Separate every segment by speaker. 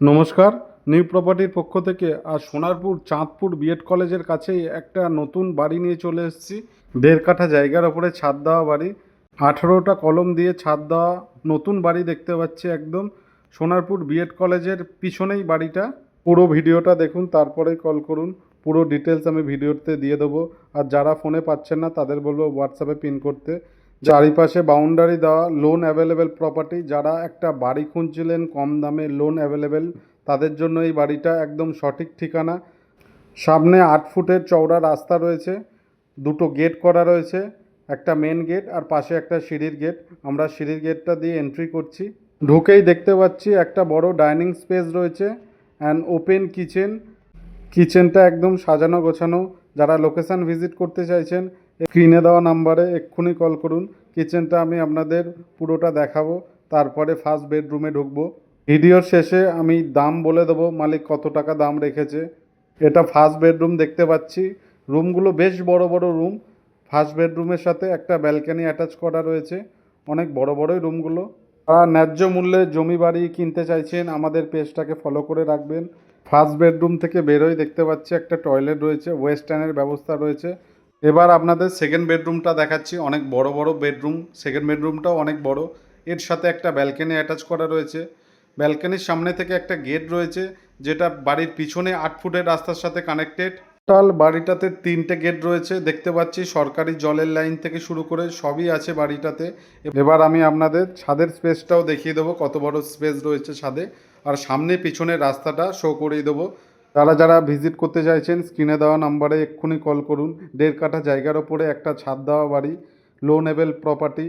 Speaker 1: নমস্কার। নিউ প্রপার্টির পক্ষ থেকে আর সোনারপুর চাঁদপুর বিএড কলেজের কাছেই একটা নতুন বাড়ি নিয়ে চলে এসেছি। 1.5 কাঠা জায়গার ওপরে ছাদ দেওয়া বাড়ি, 18টা কলম দিয়ে ছাদ দেওয়া নতুন বাড়ি দেখতে পাচ্ছি। একদম সোনারপুর বিএড কলেজের পিছনেই বাড়িটা। পুরো ভিডিওটা দেখুন, তারপরেই কল করুন। পুরো ডিটেলস আমি ভিডিওতে দিয়ে দেবো। আর যারা ফোনে পাচ্ছেন না তাদের বলবো হোয়াটসঅ্যাপে পিন করতে। চারিপাশে বাউন্ডারি দেওয়া, লোন অ্যাভেলেবেল প্রপার্টি। যারা একটা বাড়ি খুঁজছিলেন কম দামে, লোন অ্যাভেলেবেল, তাদের জন্য এই বাড়িটা একদম সঠিক ঠিকানা। সামনে 8 ফুটের চওড়া রাস্তা রয়েছে, 2টো গেট করা রয়েছে, একটা মেন গেট আর পাশে একটা সিঁড়ির গেট। আমরা সিঁড়ির গেটটা দিয়ে এন্ট্রি করছি। ঢুকেই দেখতে পাচ্ছি একটা বড় ডাইনিং স্পেস রয়েছে অ্যান্ড ওপেন কিচেন। কিচেনটা একদম সাজানো গোছানো। যারা লোকেশান ভিজিট করতে চাইছেন স্ক্রিনে দেওয়া নাম্বারে এক্ষুনি কল করুন। কিচেনটা আমি আপনাদের পুরোটা দেখাবো, তারপরে ফার্স্ট বেডরুমে ঢুকবো। ভিডিওর শেষে আমি দাম বলে দেবো, মালিক কত টাকা দাম রেখেছে। এটা ফার্স্ট বেডরুম দেখতে পাচ্ছি। রুমগুলো বেশ বড় বড় রুম। ফার্স্ট বেডরুমের সাথে একটা ব্যালকনি অ্যাটাচ করা রয়েছে। অনেক বড় বড়ই রুমগুলো। যারা ন্যায্য মূল্যে জমি বাড়ি কিনতে চাইছেন আমাদের পেজটাকে ফলো করে রাখবেন। ফার্স্ট বেডরুম থেকে বেরোই দেখতে পাচ্ছি একটা টয়লেট রয়েছে, ওয়েস্টার্নের ব্যবস্থা রয়েছে। এবার আপনাদের সেকেন্ড বেডরুমটা দেখাচ্ছি। অনেক বড় বড় বেডরুম। সেকেন্ড বেডরুমটাও অনেক বড়। এর সাথে একটা ব্যালকনি অ্যাটাচ করা রয়েছে। ব্যালকনির সামনে থেকে একটা গেট রয়েছে, যেটা বাড়ির পিছনে 8 ফুটের রাস্তার সাথে কানেক্টেড। টোটাল বাড়িটাতে 3টে গেট রয়েছে দেখতে পাচ্ছি। সরকারি জলের লাইন থেকে শুরু করে সবই আছে বাড়িটাতে। এবার আমি আপনাদের ছাদের স্পেসটাও দেখিয়ে দেবো, কত বড় স্পেস রয়েছে ছাদে। আর সামনে পিছনের রাস্তাটা শো করিয়ে দেবো। যারা যারা ভিজিট করতে চাইছেন স্ক্রিনে দেওয়া নাম্বারে এক্ষুনি কল করুন। 1.5 কাঠা জায়গার ওপরে একটা ছাদ দেওয়া বাড়ি, লোনেবল প্রপার্টি।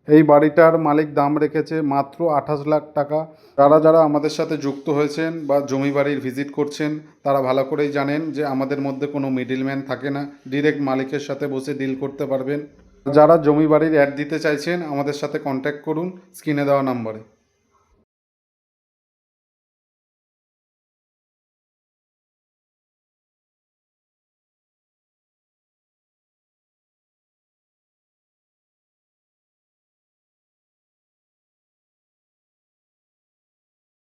Speaker 1: এই বাড়িটার মালিক দাম রেখেছে মাত্র 28 লাখ টাকা। যারা যারা আমাদের সাথে যুক্ত হয়েছেন বা জমি বাড়ির ভিজিট করছেন তারা ভালো করেই জানেন যে আমাদের মধ্যে কোনো মিডিলম্যান থাকে না। ডিরেক্ট মালিকের সাথে বসে ডিল করতে পারবেন। যারা জমি বাড়ির অ্যাড দিতে চাইছেন আমাদের সাথে কন্ট্যাক্ট করুন স্ক্রিনে দেওয়া নাম্বারে।